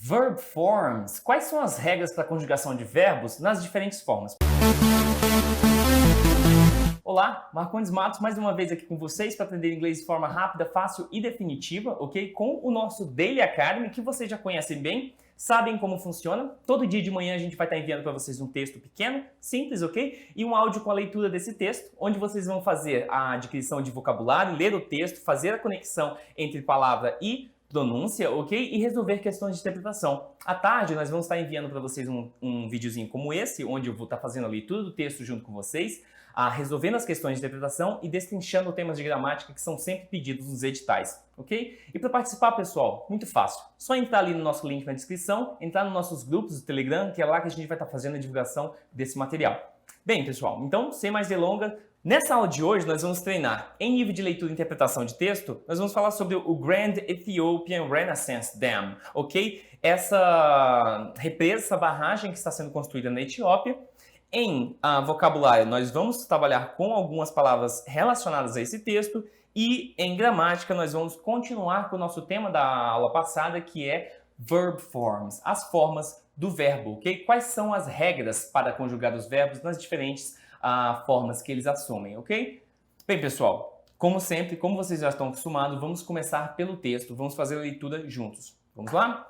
Verb forms. Quais são as regras para a conjugação de verbos nas diferentes formas? Olá, Marcondes Matos, mais uma vez aqui com vocês para aprender inglês de forma rápida, fácil e definitiva, ok? Com o nosso Daily Academy, que vocês já conhecem bem, sabem como funciona. Todo dia de manhã a gente vai estar enviando para vocês um texto pequeno, simples, ok? E um áudio com a leitura desse texto, onde vocês vão fazer a adquisição de vocabulário, ler o texto, fazer a conexão entre palavra e pronúncia, ok? E resolver questões de interpretação. À tarde, nós vamos estar enviando para vocês um videozinho como esse, onde eu vou estar fazendo a leitura do texto junto com vocês, resolvendo as questões de interpretação e destrinchando temas de gramática que são sempre pedidos nos editais, ok? E para participar, pessoal, muito fácil. Só entrar ali no nosso link na descrição, entrar nos nossos grupos do Telegram, que é lá que a gente vai estar fazendo a divulgação desse material. Bem, pessoal, então, sem mais delongas, nessa aula de hoje nós vamos treinar em nível de leitura e interpretação de texto, nós vamos falar sobre o Grand Ethiopian Renaissance Dam, ok? Essa represa, essa barragem que está sendo construída na Etiópia. Em vocabulário, nós vamos trabalhar com algumas palavras relacionadas a esse texto e em gramática nós vamos continuar com o nosso tema da aula passada, que é verb forms, as formas do verbo, ok? Quais são as regras para conjugar os verbos nas diferentes formas que eles assumem, ok? Bem, pessoal, como sempre, como vocês já estão acostumados, vamos começar pelo texto, vamos fazer a leitura juntos. Vamos lá?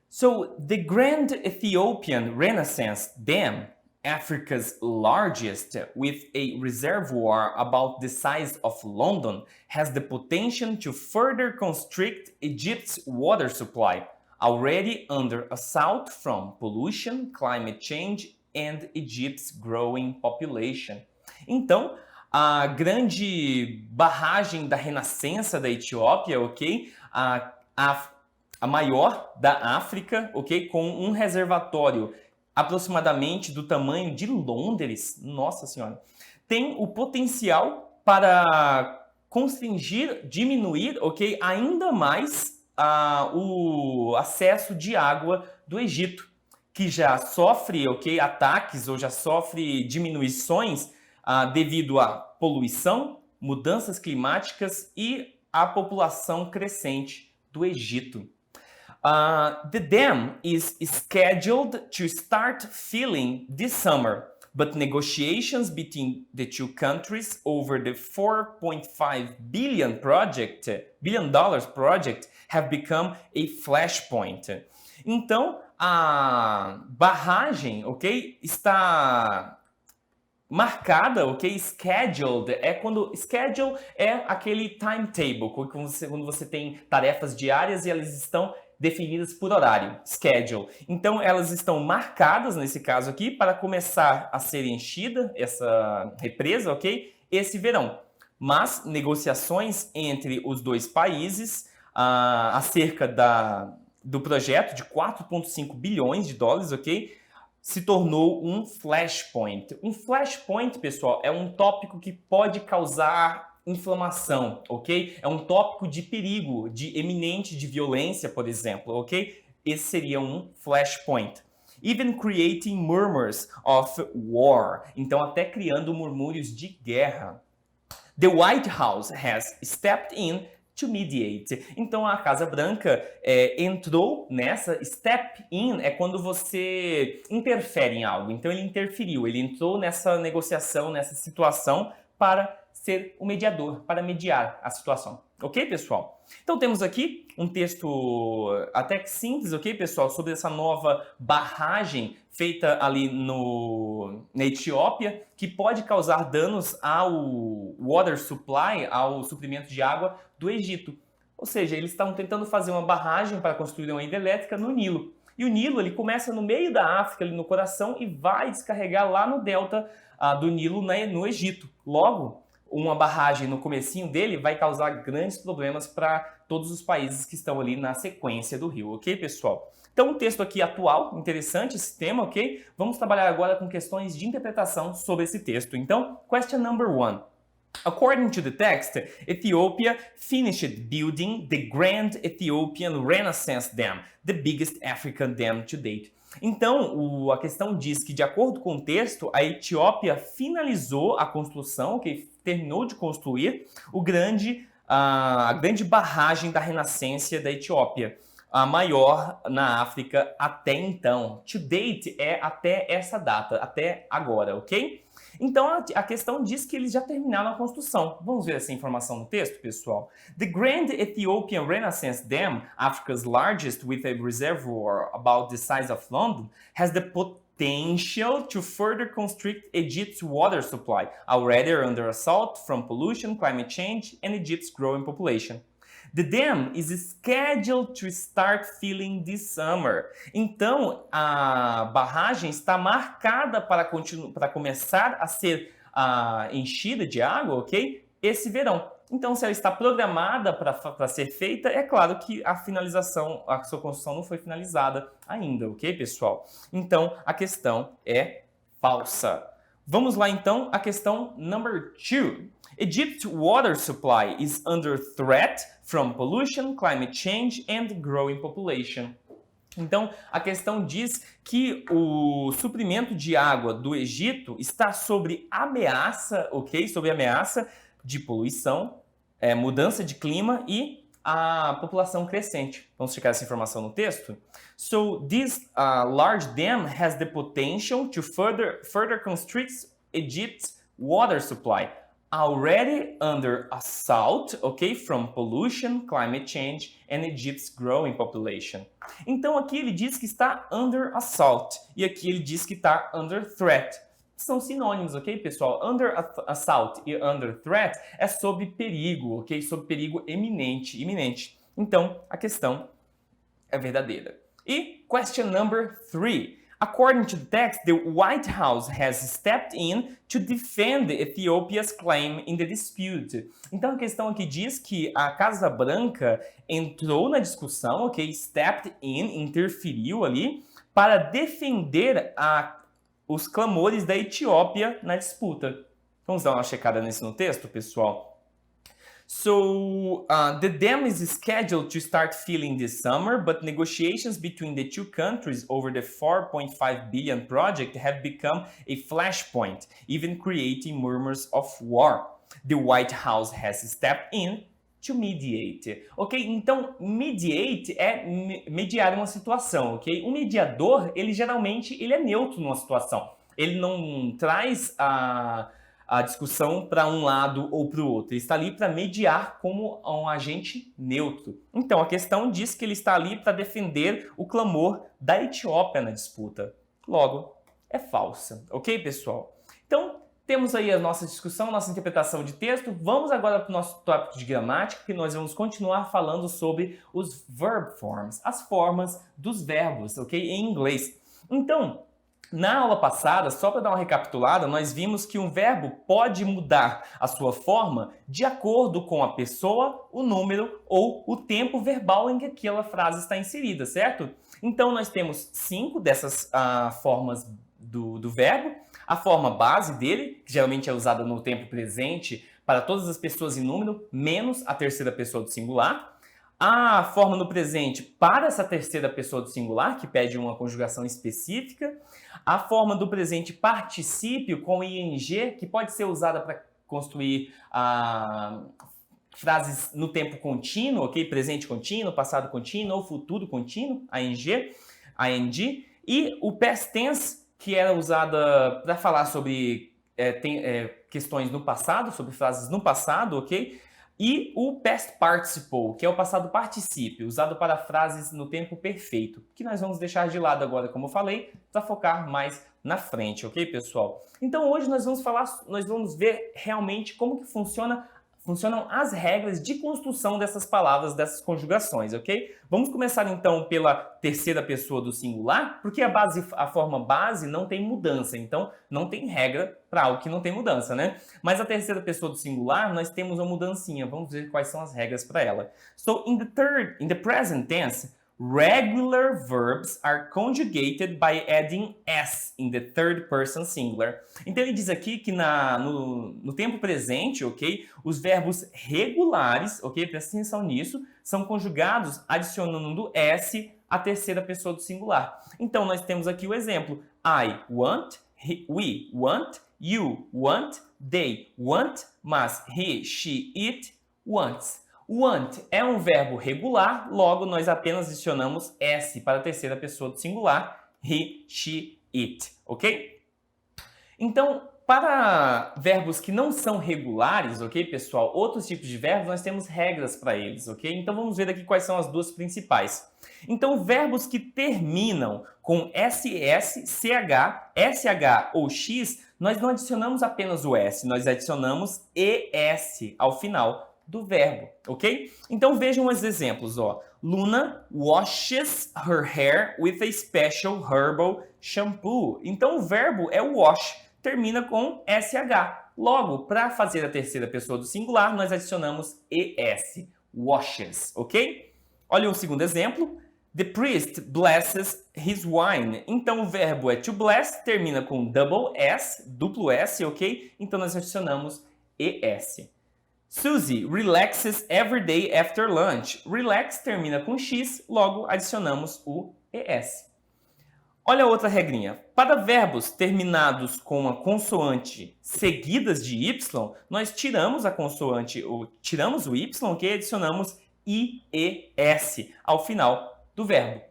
So, the Grand Ethiopian Renaissance Dam, Africa's largest, with a reservoir about the size of London, has the potential to further constrict Egypt's water supply, already under assault from pollution, climate change and Egypt's growing population. Então, a grande barragem da renascença da Etiópia, ok? A maior da África, ok? Com um reservatório aproximadamente do tamanho de Londres, nossa senhora, tem o potencial para constringir, diminuir, ok, ainda mais o acesso de água do Egito, que já sofre, ok, ataques ou já sofre diminuições devido à poluição, mudanças climáticas e à população crescente do Egito. The dam is scheduled to start filling this summer, but negotiations between the two countries over the $4.5 billion project have become a flashpoint. Então, a barragem, ok, está marcada, ok? Scheduled schedule é aquele timetable, quando você tem tarefas diárias e elas estão definidas por horário, schedule. Então, elas estão marcadas, nesse caso aqui, para começar a ser enchida, essa represa, ok? Esse verão. Mas negociações entre os dois países acerca do projeto de 4,5 bilhões de dólares, ok? Se tornou um flashpoint. Um flashpoint, pessoal, é um tópico que pode causar inflamação, ok? É um tópico de perigo, de eminente de violência, por exemplo, ok? Esse seria um flashpoint. Even creating murmurs of war. Então, até criando murmúrios de guerra. The White House has stepped in to mediate. Então, a Casa Branca entrou nessa. Step in é quando você interfere em algo. Então, ele interferiu, ele entrou nessa negociação, nessa situação para ser o mediador, para mediar a situação. Ok, pessoal? Então, temos aqui um texto até que simples, ok, pessoal, sobre essa nova barragem feita ali na Etiópia, que pode causar danos ao water supply, ao suprimento de água do Egito. Ou seja, eles estão tentando fazer uma barragem para construir uma hidrelétrica no Nilo. E o Nilo, ele começa no meio da África, ali no coração, e vai descarregar lá no delta do Nilo, no Egito. Logo, uma barragem no comecinho dele vai causar grandes problemas para todos os países que estão ali na sequência do rio, ok, pessoal? Então, um texto aqui atual, interessante esse tema, ok? Vamos trabalhar agora com questões de interpretação sobre esse texto. Então, question number 1. According to the text, Ethiopia finished building the Grand Ethiopian Renaissance Dam, the biggest African dam to date. Então, a questão diz que, de acordo com o texto, a Etiópia finalizou a construção, que terminou de construir a grande barragem da renascença da Etiópia. a maior na África até então. To date é até essa data, até agora, ok? Então a questão diz que eles já terminaram a construção. Vamos ver essa informação no texto, pessoal? The Grand Ethiopian Renaissance Dam, Africa's largest with a reservoir about the size of London, has the potential to further constrict Egypt's water supply, already under assault from pollution, climate change, and Egypt's growing population. The dam is scheduled to start filling this summer. Então, a barragem está marcada para começar a ser enchida de água, ok? Esse verão. Então, se ela está programada para ser feita, é claro que a sua construção não foi finalizada ainda, ok, pessoal? Então, a questão é falsa. Vamos lá, então, a questão number 2. Egypt's water supply is under threat from pollution, climate change and growing population. Então, a questão diz que o suprimento de água do Egito está sob ameaça, ok? Sob ameaça de poluição, mudança de clima e a população crescente. Vamos checar essa informação no texto? So, this large dam has the potential to further constrict Egypt's water supply, already under assault, okay, from pollution, climate change and Egypt's growing population. Então aqui ele diz que está under assault e aqui ele diz que está under threat. São sinônimos, ok, pessoal? Under assault e under threat é sob perigo, ok? Sob perigo iminente. Então a questão é verdadeira. E question number 3. According to the text, the White House has stepped in to defend Ethiopia's claim in the dispute. Então a questão aqui diz que a Casa Branca entrou na discussão, ok? Stepped in, interferiu ali, para defender os clamores da Etiópia na disputa. Vamos dar uma checada no texto, pessoal? So, the dam is scheduled to start filling this summer, but negotiations between the two countries over the 4.5 billion project have become a flashpoint, even creating murmurs of war. The White House has stepped in to mediate. Ok? Então, mediate é mediar uma situação, ok? Um mediador, ele geralmente é neutro numa situação. Ele não traz a discussão para um lado ou para o outro. Ele está ali para mediar como um agente neutro. Então, a questão diz que ele está ali para defender o clamor da Etiópia na disputa. Logo, é falsa. Ok, pessoal? Então, temos aí a nossa discussão, nossa interpretação de texto. Vamos agora para o nosso tópico de gramática, que nós vamos continuar falando sobre os verb forms, as formas dos verbos, ok? Em inglês. Então, na aula passada, só para dar uma recapitulada, nós vimos que um verbo pode mudar a sua forma de acordo com a pessoa, o número ou o tempo verbal em que aquela frase está inserida, certo? Então, nós temos 5 dessas formas do verbo. A forma base dele, que geralmente é usada no tempo presente para todas as pessoas em número, menos a terceira pessoa do singular. A forma no presente para essa terceira pessoa do singular, que pede uma conjugação específica. A forma do presente particípio com ing, que pode ser usada para construir frases no tempo contínuo, ok? Presente contínuo, passado contínuo ou futuro contínuo, ing. E o past tense, que era usada para falar sobre questões no passado, sobre frases no passado, ok? E o past participle, que é o passado particípio, usado para frases no tempo perfeito, que nós vamos deixar de lado agora, como eu falei, para focar mais na frente, ok, pessoal? Então hoje nós vamos ver realmente como que funcionam as regras de construção dessas palavras, dessas conjugações, ok? Vamos começar então pela terceira pessoa do singular, porque a forma base não tem mudança, então não tem regra para algo que não tem mudança, né? Mas a terceira pessoa do singular, nós temos uma mudancinha, vamos ver quais são as regras para ela. So, in the present tense, regular verbs are conjugated by adding s in the third person singular. Então ele diz aqui que no tempo presente, ok, os verbos regulares, ok, presta atenção nisso, são conjugados adicionando s à terceira pessoa do singular. Então nós temos aqui o exemplo: I want, we want, you want, they want, mas he, she, it wants. Want é um verbo regular, logo nós apenas adicionamos S para a terceira pessoa do singular, he, she, it, ok? Então, para verbos que não são regulares, ok, pessoal? Outros tipos de verbos, nós temos regras para eles, ok? Então, vamos ver aqui quais são as duas principais. Então, verbos que terminam com SS, CH, SH ou X, nós não adicionamos apenas o S, nós adicionamos ES ao final do verbo, ok? Então, vejam os exemplos, ó. Luna washes her hair with a special herbal shampoo. Então, o verbo é wash, termina com SH. Logo, para fazer a terceira pessoa do singular, nós adicionamos ES, washes, ok? Olha o segundo exemplo. The priest blesses his wine. Então, o verbo é to bless, termina com double S, duplo S, ok? Então, nós adicionamos ES. Susie relaxes every day after lunch. Relax termina com X, logo adicionamos o ES. Olha outra regrinha. Para verbos terminados com a consoante seguidas de Y, nós tiramos a consoante, ou tiramos o Y, ok? Adicionamos IES ao final do verbo.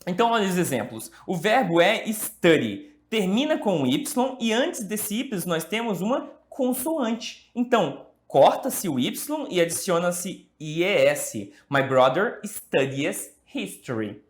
Então, olha os exemplos. O verbo é study, termina com Y e antes desse Y nós temos uma consoante. Então, corta-se o Y e adiciona-se IES. My brother studies history.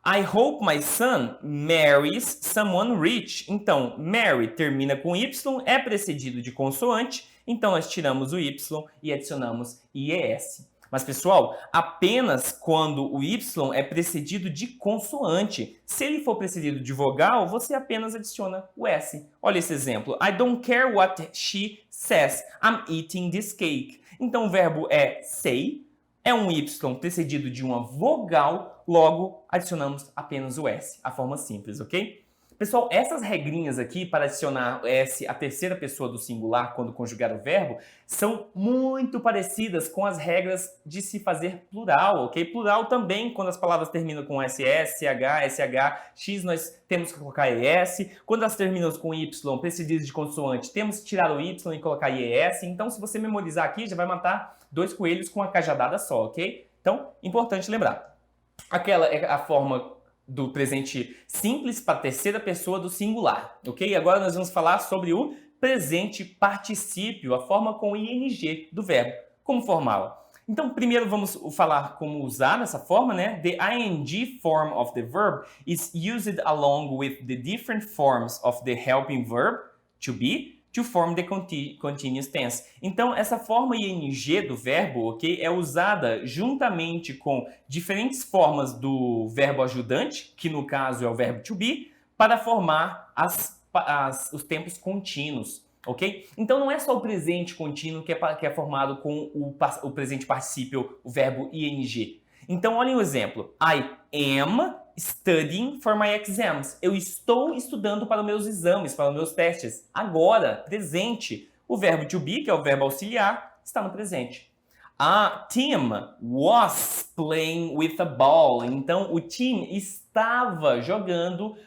I hope my son marries someone rich. Então, marry termina com Y, é precedido de consoante, então nós tiramos o Y e adicionamos IES. Mas, pessoal, apenas quando o Y é precedido de consoante. Se ele for precedido de vogal, você apenas adiciona o S. Olha esse exemplo. I don't care what she says. I'm eating this cake. Então, o verbo é say, é um Y precedido de uma vogal, logo adicionamos apenas o S, a forma simples, ok? Pessoal, essas regrinhas aqui para adicionar o S à terceira pessoa do singular quando conjugar o verbo são muito parecidas com as regras de se fazer plural, ok? Plural também, quando as palavras terminam com SS, CH, SH, X, nós temos que colocar ES. Quando elas terminam com Y, precedidas de consoante, temos que tirar o Y e colocar IES. Então, se você memorizar aqui, já vai matar 2 coelhos com uma cajadada só, ok? Então, importante lembrar. Aquela é a forma do presente simples para a terceira pessoa do singular, ok? Agora nós vamos falar sobre o presente particípio, a forma com ing do verbo. Como formá-la? Então, primeiro vamos falar como usar essa forma, né? The ing form of the verb is used along with the different forms of the helping verb, to be, to form the continuous tense. Então, essa forma ing do verbo, ok, é usada juntamente com diferentes formas do verbo ajudante, que no caso é o verbo to be, para formar os tempos contínuos, ok? Então, não é só o presente contínuo que é formado com o presente particípio, o verbo ing. Então, olhem o exemplo. I am studying for my exams. Eu estou estudando para os meus exames, para os meus testes. Agora, presente. O verbo to be, que é o verbo auxiliar, está no presente. Tim was playing with a ball. Então, o Tim estava jogando,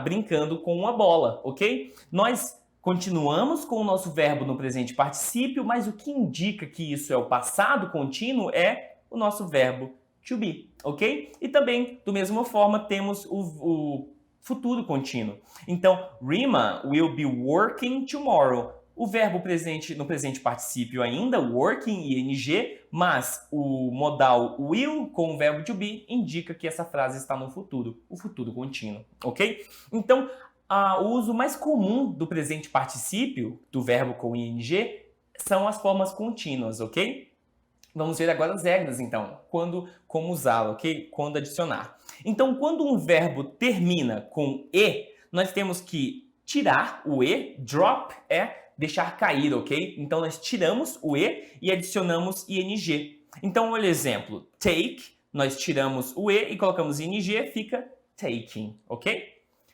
brincando com uma bola, ok? Nós continuamos com o nosso verbo no presente particípio, mas o que indica que isso é o passado contínuo é o nosso verbo to be, ok? E também, da mesma forma, temos o futuro contínuo. Então, Rima will be working tomorrow. O verbo presente no presente particípio ainda, working e ing, mas o modal will com o verbo to be indica que essa frase está no futuro, o futuro contínuo, ok? Então, o uso mais comum do presente particípio, do verbo com ing, são as formas contínuas, ok? Vamos ver agora as regras, então. Como usá-lo, ok? Quando adicionar. Então, quando um verbo termina com E, nós temos que tirar o E. Drop é deixar cair, ok? Então, nós tiramos o E e adicionamos ing. Então, olha o exemplo. Take, nós tiramos o E e colocamos ing, fica taking, ok?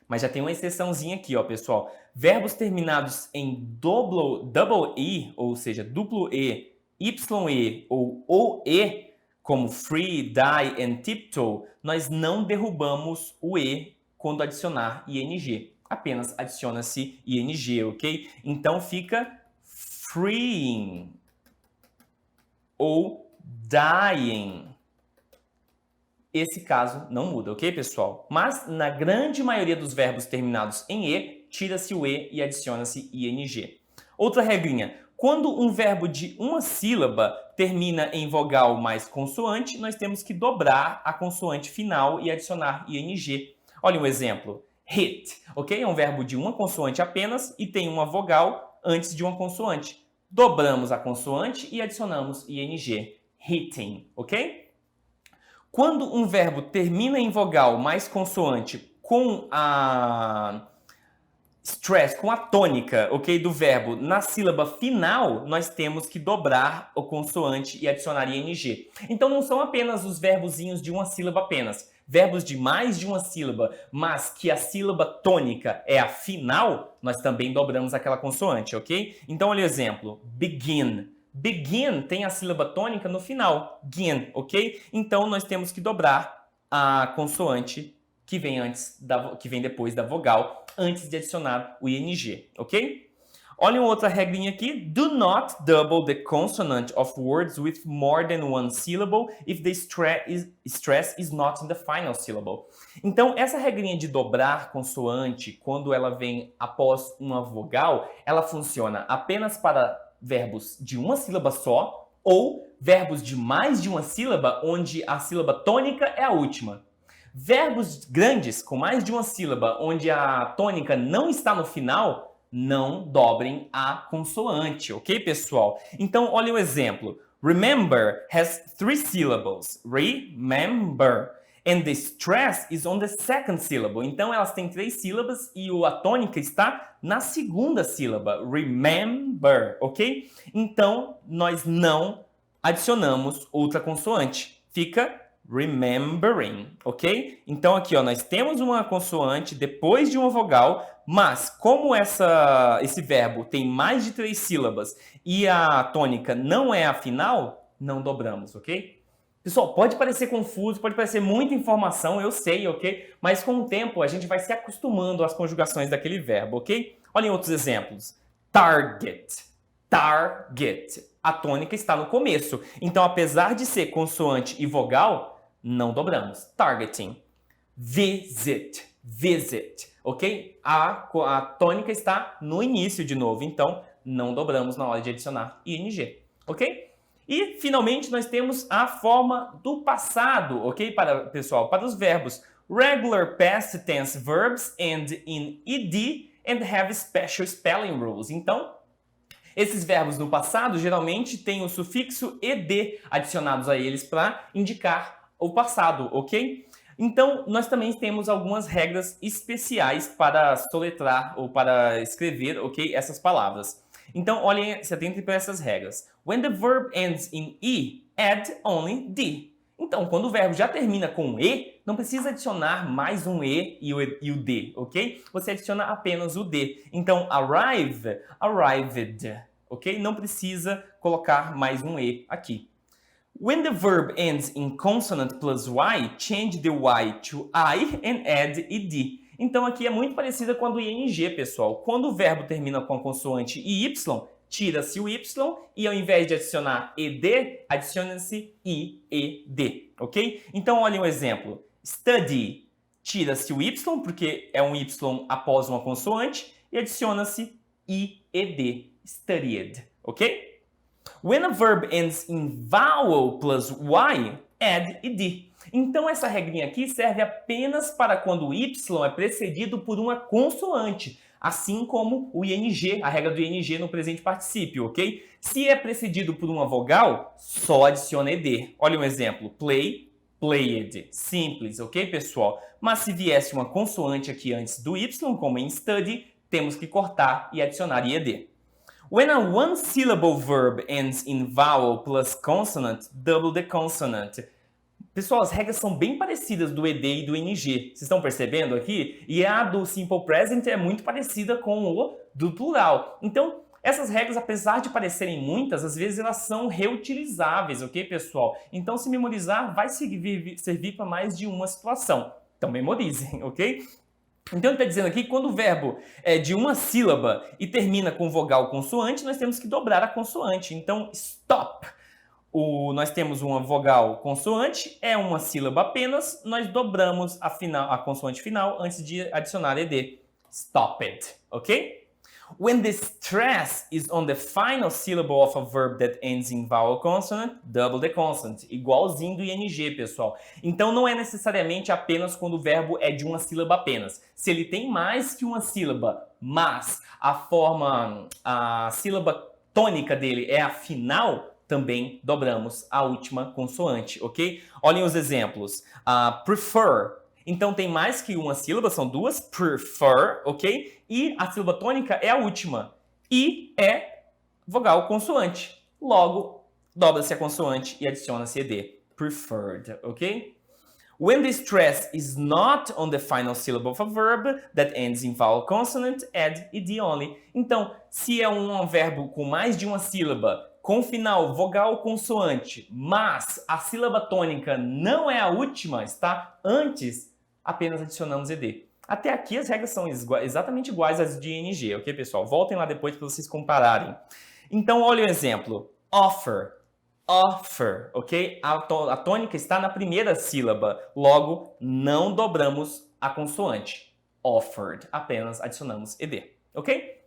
Mas já tem uma exceçãozinha aqui, ó, pessoal. Verbos terminados em double E, ou seja, duplo E, YE ou OE, como free, die and tiptoe, nós não derrubamos o E quando adicionar ing. Apenas adiciona-se ing, ok? Então fica freeing ou dying. Esse caso não muda, ok, pessoal? Mas na grande maioria dos verbos terminados em E, tira-se o E e adiciona-se ing. Outra regrinha. Quando um verbo de uma sílaba termina em vogal mais consoante, nós temos que dobrar a consoante final e adicionar ing. Olha um exemplo. Hit, ok? É um verbo de uma consoante apenas e tem uma vogal antes de uma consoante. Dobramos a consoante e adicionamos ing. Hitting, ok? Quando um verbo termina em vogal mais consoante com a stress, com a tônica, ok, do verbo na sílaba final, nós temos que dobrar o consoante e adicionar ing. Então não são apenas os verbozinhos de uma sílaba apenas. Verbos de mais de uma sílaba, mas que a sílaba tônica é a final, nós também dobramos aquela consoante, ok? Então olha o exemplo. Begin. Begin tem a sílaba tônica no final, gin, ok? Então nós temos que dobrar a consoante que vem depois da vogal antes de adicionar o ing, ok? Olha uma outra regrinha aqui. Do not double the consonant of words with more than one syllable if the stress is not in the final syllable. Então, essa regrinha de dobrar consoante quando ela vem após uma vogal, ela funciona apenas para verbos de uma sílaba só ou verbos de mais de uma sílaba onde a sílaba tônica é a última. Verbos grandes com mais de uma sílaba onde a tônica não está no final, não dobrem a consoante, ok, pessoal? Então, olha o exemplo. Remember has 3 syllables. Remember. And the stress is on the second syllable. Então, elas têm 3 sílabas e a tônica está na segunda sílaba. Remember, ok? Então, nós não adicionamos outra consoante. Fica remembering, ok? Então aqui, ó, nós temos uma consoante depois de uma vogal, mas como esse verbo tem mais de 3 sílabas e a tônica não é a final, não dobramos, ok? Pessoal, pode parecer confuso, pode parecer muita informação, eu sei, ok? Mas com o tempo a gente vai se acostumando às conjugações daquele verbo, ok? Olhem outros exemplos. Target. Target. A tônica está no começo. Então, apesar de ser consoante e vogal, não dobramos. Targeting. Visit. Visit. Ok? A tônica está no início de novo. Então, não dobramos na hora de adicionar ing. Ok? E, finalmente, nós temos a forma do passado. Ok, pessoal? Para os verbos regular past tense verbs end in ed and have special spelling rules. Então, esses verbos no passado geralmente têm o sufixo ed adicionados a eles para indicar o passado, ok? Então, nós também temos algumas regras especiais para soletrar ou para escrever, ok, essas palavras. Então, olhem, se atentem para essas regras. When the verb ends in e, add only d. Então, quando o verbo já termina com e, não precisa adicionar mais um e e o d, ok? Você adiciona apenas o d. Então, arrive, arrived, ok? Não precisa colocar mais um e aqui. When the verb ends in consonant plus y, change the y to I and add ed. Então, aqui é muito parecida com a do ing, pessoal. Quando o verbo termina com a consoante y, tira-se o y e ao invés de adicionar ed, adiciona-se ied, ok? Então, olhem um exemplo. Study, tira-se o y, porque é um y após uma consoante, e adiciona-se ied, studied, ok? When a verb ends in vowel plus y, add ed. Então, essa regrinha aqui serve apenas para quando o y é precedido por uma consoante, assim como o ing, a regra do ing no presente particípio, ok? Se é precedido por uma vogal, só adiciona ed. Olha um exemplo. Play, played. Simples, ok, pessoal? Mas se viesse uma consoante aqui antes do y, como em study, temos que cortar e adicionar ed. When a one-syllable verb ends in vowel plus consonant, double the consonant. Pessoal, as regras são bem parecidas do ed e do ing. Vocês estão percebendo aqui? E a do simple present é muito parecida com o do plural. Então, essas regras, apesar de parecerem muitas, às vezes elas são reutilizáveis, ok, pessoal? Então, se memorizar, vai servir para mais de uma situação. Então, memorizem, ok? Então, ele está dizendo aqui que quando o verbo é de uma sílaba e termina com vogal consoante, nós temos que dobrar a consoante. Então, stop. Nós temos uma vogal consoante, é uma sílaba apenas, nós dobramos a consoante final antes de adicionar ed. Stop it, ok? When the stress is on the final syllable of a verb that ends in vowel consonant, double the consonant. Igualzinho do ing, pessoal. Então não é necessariamente apenas quando o verbo é de uma sílaba apenas. Se ele tem mais que uma sílaba, mas a sílaba tônica dele é a final, também dobramos a última consoante, ok? Olhem os exemplos. Prefer. Então tem mais que uma sílaba, são duas. Prefer, ok? E a sílaba tônica é a última. E é vogal consoante. Logo, dobra-se a consoante e adiciona-se ed. Preferred, ok? When the stress is not on the final syllable of a verb that ends in vowel consonant, add ed only. Então, se é um verbo com mais de uma sílaba, com final vogal consoante, mas a sílaba tônica não é a última, está antes, apenas adicionamos ed. Até aqui as regras são exatamente iguais às de ing, ok, pessoal? Voltem lá depois para vocês compararem. Então, olha o exemplo. Offer. Offer, ok? A tônica está na primeira sílaba, logo não dobramos a consoante. Offered, apenas adicionamos ed, ok?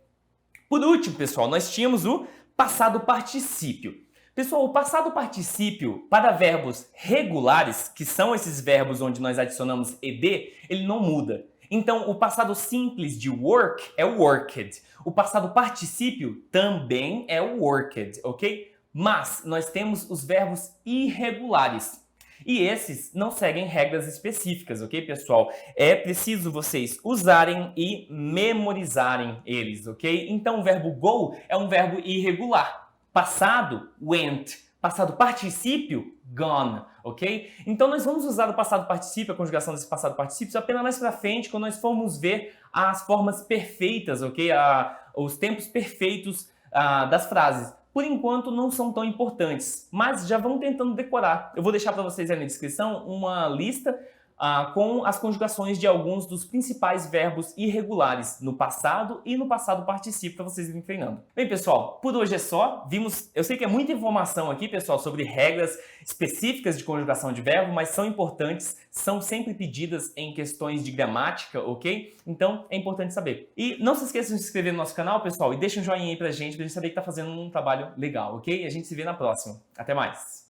Por último, pessoal, nós tínhamos o passado particípio. Pessoal, o passado particípio para verbos regulares, que são esses verbos onde nós adicionamos ed, ele não muda. Então, o passado simples de work é o worked. O passado particípio também é o worked, ok? Mas nós temos os verbos irregulares. E esses não seguem regras específicas, ok, pessoal? É preciso vocês usarem e memorizarem eles, ok? Então, o verbo go é um verbo irregular. Passado, went. Passado particípio, gone, ok? Então, nós vamos usar o passado particípio, a conjugação desse passado particípio, apenas mais pra frente, quando nós formos ver as formas perfeitas, ok? Os tempos perfeitos das frases. Por enquanto, não são tão importantes, mas já vão tentando decorar. Eu vou deixar para vocês aí na descrição uma lista com as conjugações de alguns dos principais verbos irregulares no passado e no passado particípio para vocês irem treinando. Bem, pessoal, por hoje é só. Eu sei que é muita informação aqui, pessoal, sobre regras específicas de conjugação de verbo, mas são importantes, são sempre pedidas em questões de gramática, ok? Então, é importante saber. E não se esqueçam de se inscrever no nosso canal, pessoal, e deixa um joinha aí pra gente saber que tá fazendo um trabalho legal, ok? E a gente se vê na próxima. Até mais!